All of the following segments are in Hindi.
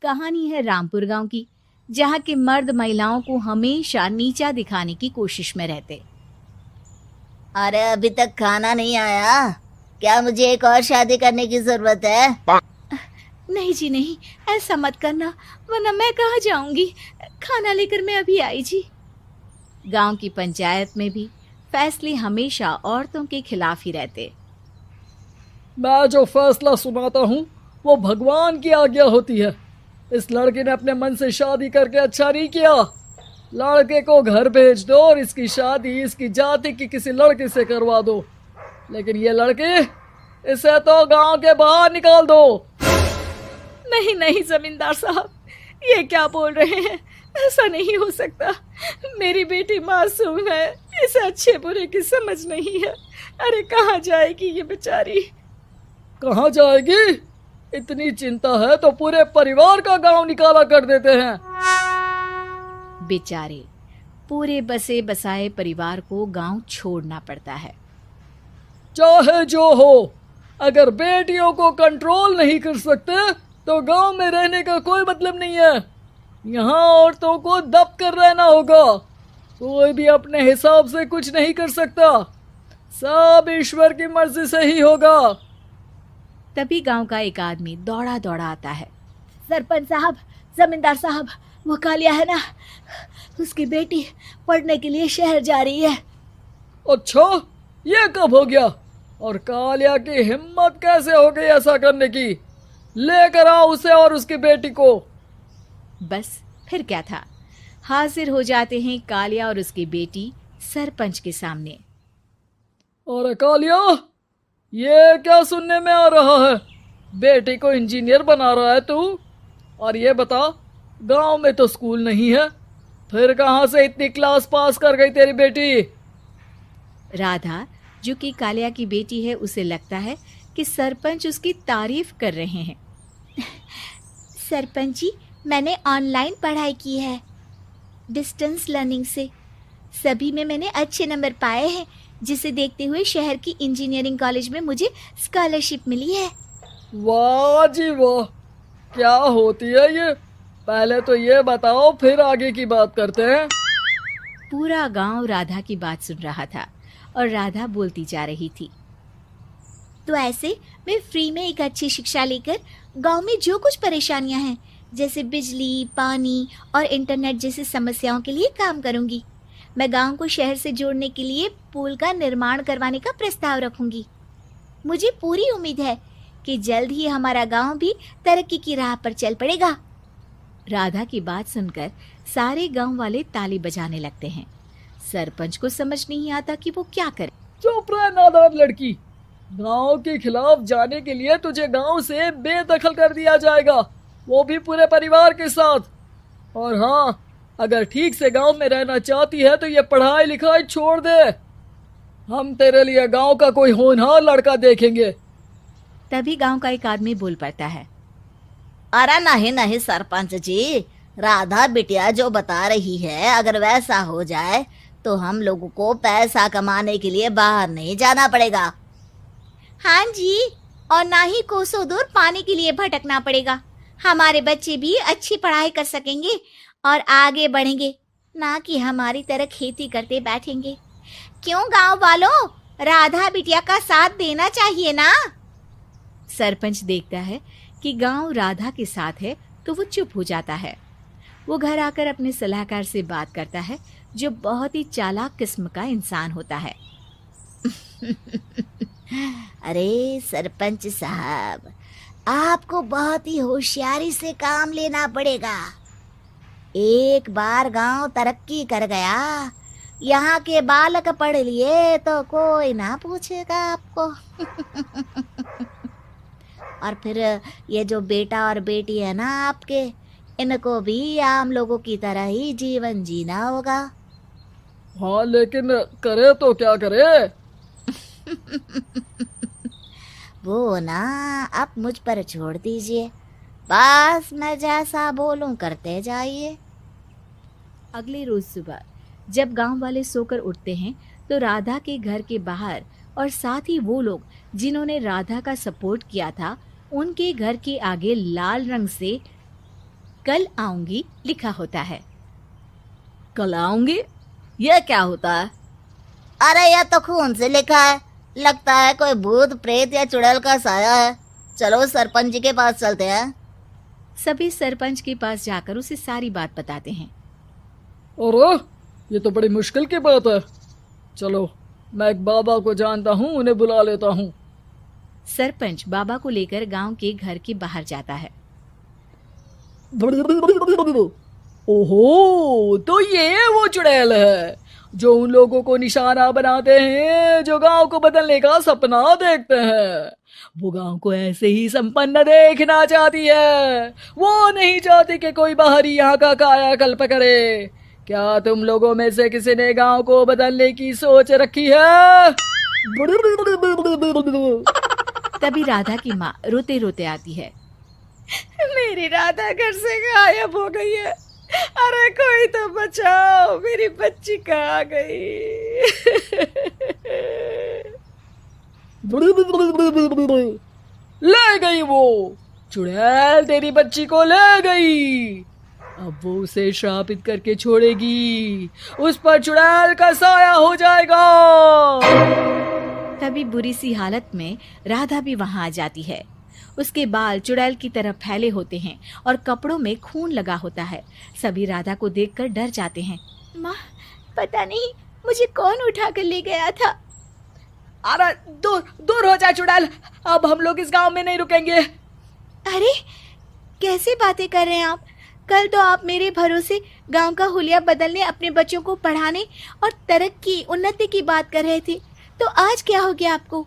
कहानी है रामपुर गांव की, जहां के मर्द महिलाओं को हमेशा नीचा दिखाने की कोशिश में रहते। अरे अभी तक खाना नहीं आया, क्या मुझे एक और शादी करने की जरूरत है? नहीं जी नहीं, ऐसा मत करना, वरना मैं कहाँ जाऊंगी। खाना लेकर मैं अभी आई जी। गांव की पंचायत में भी फैसले हमेशा औरतों के खिलाफ ही रहते। मैं जो फैसला सुनाता हूँ वो भगवान की आज्ञा होती है। इस लड़के ने अपने मन से शादी करके अच्छा नहीं किया। लड़के को घर भेज दो और इसकी शादी इसकी जाति की किसी लड़के से करवा दो, लेकिन ये लड़की, इसे तो गांव के बाहर निकाल दो। नहीं नहीं जमींदार साहब, ये क्या बोल रहे हैं? ऐसा नहीं हो सकता। मेरी बेटी मासूम है, इसे अच्छे बुरे की समझ नहीं है। अरे कहाँ जाएगी ये बेचारी? कहाँ जाएगी? इतनी चिंता है तो पूरे परिवार का गांव निकाला कर देते हैं। बेचारे पूरे बसे बसाए परिवार को गांव छोड़ना पड़ता है। चाहे जो हो, अगर बेटियों को कंट्रोल नहीं कर सकते तो गांव में रहने का कोई मतलब नहीं है। यहाँ औरतों को दब कर रहना होगा। कोई भी अपने हिसाब से कुछ नहीं कर सकता, सब ईश्वर की मर्जी से ही होगा। तभी गांव का एक आदमी दौड़ा दौड़ा आता है। सरपंच साहब, जमींदार साहब, वो कालिया है ना, उसकी बेटी पढ़ने के लिए शहर जा रही है। अच्छा, ये कब हो गया? और कालिया की हिम्मत कैसे हो गई ऐसा करने की? लेकर आओ उसे और उसकी बेटी को। बस फिर क्या था, हाजिर हो जाते हैं कालिया और उसकी बेटी सरपंच के सामने। अरे कालिया, ये क्या सुनने में आ रहा है? बेटी को इंजीनियर बना रहा है तू? और ये बता, गांव में तो स्कूल नहीं है, फिर कहां से इतनी क्लास पास कर गई तेरी बेटी? राधा, जो कि कालिया की बेटी है, उसे लगता है कि सरपंच उसकी तारीफ कर रहे हैं। सरपंच जी, मैंने ऑनलाइन पढ़ाई की है, डिस्टेंस लर्निंग से। सभी में मैंने अच्छे नंबर पाए हैं, जिसे देखते हुए शहर की इंजीनियरिंग कॉलेज में मुझे स्कॉलरशिप मिली है। वाह जी वाह, क्या होती है ये? पहले तो ये बताओ, फिर आगे की बात करते हैं। पूरा गांव राधा की बात सुन रहा था और राधा बोलती जा रही थी। तो ऐसे मैं फ्री में एक अच्छी शिक्षा लेकर गांव में जो कुछ परेशानियां हैं, जैसे बिजली, पानी और इंटरनेट जैसी समस्याओं के लिए काम करूंगी। मैं गांव को शहर से जोड़ने के लिए पुल का निर्माण करवाने का प्रस्ताव रखूंगी। मुझे पूरी उम्मीद है कि जल्द ही हमारा गांव भी तरक्की की राह पर चल पड़ेगा। राधा की बात सुनकर सारे गांव वाले ताली बजाने लगते हैं। सरपंच को समझ नहीं आता कि वो क्या करे। चुप रह नादान लड़की, गांव के खिलाफ जाने के लिए तुझे गांव से बेदखल कर दिया जाएगा, वो भी पूरे परिवार के साथ। और हाँ, अगर ठीक से गांव में रहना चाहती है तो ये पढ़ाई लिखाई छोड़ दे। हम तेरे लिए गांव का कोई होनहार लड़का देखेंगे। तभी गांव का एक आदमी बोल पड़ता है। अरे नहीं नहीं सरपंच जी, राधा बिटिया जो बता रही है, अगर वैसा हो जाए तो हम लोगों को पैसा कमाने के लिए बाहर नहीं जाना पड़ेगा। हाँ जी, और ना ही कोसों दूर पानी के लिए भटकना पड़ेगा। हमारे बच्चे भी अच्छी पढ़ाई कर सकेंगे और आगे बढ़ेंगे, ना कि हमारी तरह खेती करते बैठेंगे। क्यों गांव वालों, राधा बिटिया का साथ देना चाहिए ना। सरपंच देखता है कि गांव राधा के साथ है तो वो चुप हो जाता है। वो घर आकर अपने सलाहकार से बात करता है, जो बहुत ही चालाक किस्म का इंसान होता है। अरे सरपंच साहब, आपको बहुत ही होशियारी से काम लेना पड़ेगा। एक बार गांव तरक्की कर गया, यहाँ के बालक पढ़ लिए तो कोई ना पूछेगा आपको। और फिर ये जो बेटा और बेटी है ना आपके, इनको भी आम लोगों की तरह ही जीवन जीना होगा। हाँ, लेकिन करे तो क्या करे? वो ना आप मुझ पर छोड़ दीजिए, बस मैं जैसा बोलूं करते जाइए। अगले रोज सुबह जब गांव वाले सोकर उठते हैं तो राधा के घर के बाहर और साथ ही वो लोग जिन्होंने राधा का सपोर्ट किया था, उनके घर के आगे लाल रंग से कल आऊंगी लिखा होता है। कल आऊंगी, यह क्या होता है? अरे यह तो खून से लिखा है, लगता है कोई भूत प्रेत या चुड़ैल का साया है। चलो सरपंच जी के पास चलते हैं। सभी सरपंच के पास जाकर उसे सारी बात बताते हैं। अरे ये तो बड़ी मुश्किल की बात है। चलो मैं एक बाबा को जानता हूँ, उन्हें बुला लेता हूँ। सरपंच बाबा को लेकर गांव के घर के बाहर जाता है। ओहो, तो ये वो चुड़ैल है जो उन लोगों को निशाना बनाते हैं जो गांव को बदलने का सपना देखते हैं। वो गांव को ऐसे ही संपन्न देखना चाहती है। वो नहीं चाहती कि कोई बाहरी यहाँ का कायाकल्प करे। क्या तुम लोगों में से किसी ने गांव को बदलने की सोच रखी है? तभी राधा की माँ रोते रोते आती है। मेरी राधा घर से गायब हो गई है। अरे कोई तो बचाओ, मेरी बच्ची कहाँ गई? ले गई वो चुड़ैल, तेरी बच्ची को ले गई। अब वो उसे श्रापित करके छोड़ेगी, उस पर चुड़ैल का साया हो जाएगा। तभी बुरी सी हालत में राधा भी वहां आ जाती है। उसके बाल चुड़ैल की तरह फैले होते हैं और कपड़ों में खून लगा होता है। सभी राधा को देखकर डर जाते हैं। माँ, पता नहीं मुझे कौन उठा कर ले गया था। अरे दूर दूर हो जा चुड़ैल, अब हम लोग इस गांव में नहीं रुकेंगे। अरे कैसी बातें कर रहे हैं आप? कल तो आप मेरे भरोसे गांव का हुलिया बदलने, अपने बच्चों को पढ़ाने और तरक्की उन्नति की बात कर रहे थे, तो आज क्या हो गया आपको?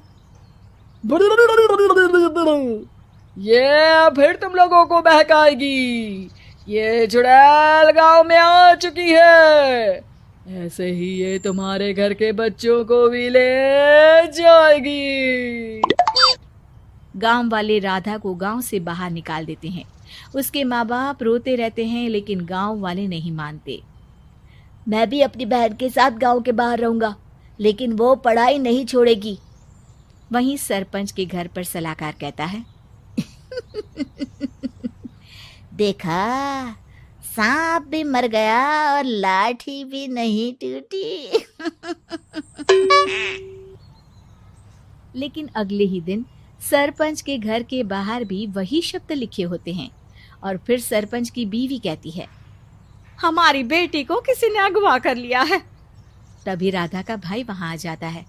ये फिर तुम लोगों को बहकाएगी। ये चुड़ैल गांव में आ चुकी है, ऐसे ही ये तुम्हारे घर के बच्चों को भी ले जाएगी। गांव वाले राधा को गांव से बाहर निकाल देते हैं। उसके माँ बाप रोते रहते हैं, लेकिन गांव वाले नहीं मानते। मैं भी अपनी बहन के साथ गांव के बाहर रहूंगा, लेकिन वो पढ़ाई नहीं छोड़ेगी। वहीं सरपंच के घर पर सलाहकार कहता है। देखा, सांप भी मर गया और लाठी भी नहीं टूटी। लेकिन अगले ही दिन सरपंच के घर के बाहर भी वही शब्द लिखे होते हैं। और फिर सरपंच की बीवी कहती है, हमारी बेटी को किसी ने अगवा कर लिया है। तभी राधा का भाई वहां आ जाता है।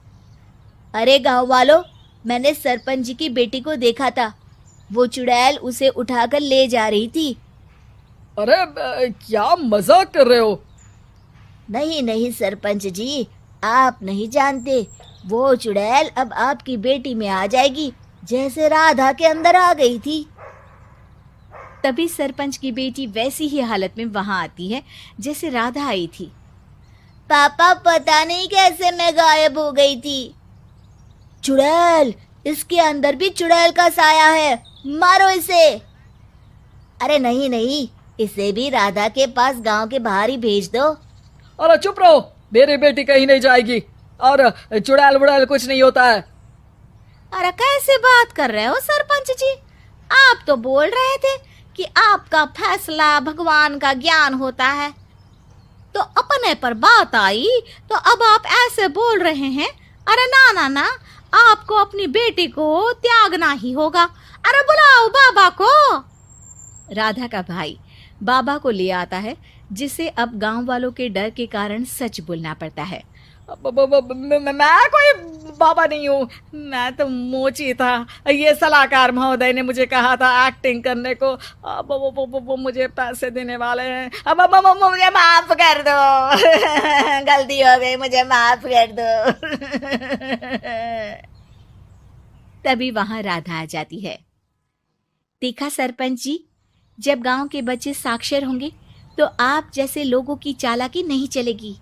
अरे गांव वालों, मैंने सरपंच जी की बेटी को देखा था। वो चुड़ैल उसे उठाकर ले जा रही थी। अरे क्या मजाक कर रहे हो? नहीं नहीं सरपंच जी, आप नहीं जानते। वो चुड़ैल अब आपकी बेटी में आ जाएगी, जैसे राधा के अंदर आ गई थी। तभी सरपंच की बेटी वैसी ही हालत में वहां आती है जैसे राधा आई थी। पापा, पता नहीं कैसे मैं गायब हो गई थी। चुड़ैल, इसके अंदर भी चुड़ैल का साया है, मारो इसे। अरे नहीं नहीं, इसे भी राधा के पास गांव के बाहर ही भेज दो। अरे चुप रहो, मेरी बेटी कहीं नहीं जाएगी और चुड़ैल बुड़ैल कुछ नहीं होता है। अरे कैसे बात कर रहे हो सरपंच जी? आप तो बोल रहे थे कि आपका फैसला भगवान का ज्ञान होता है, तो अपने पर बात आई तो अब आप ऐसे बोल रहे हैं। अरे ना ना ना, आपको अपनी बेटी को त्यागना ही होगा। अरे बुलाओ बाबा को। राधा का भाई बाबा को ले आता है, जिसे अब गांव वालों के डर के कारण सच बोलना पड़ता है। मैं कोई बाबा नहीं हूँ, मैं तो मोची था। ये सलाहकार महोदय ने मुझे कहा था एक्टिंग करने को। अब वो मुझे पैसे देने वाले हैं। अब मुझे माफ कर दो। गलती हो गई, मुझे माफ कर दो। तभी वहां राधा आ जाती है। देखा सरपंच जी, जब गांव के बच्चे साक्षर होंगे तो आप जैसे लोगों की चालाकी नहीं चलेगी।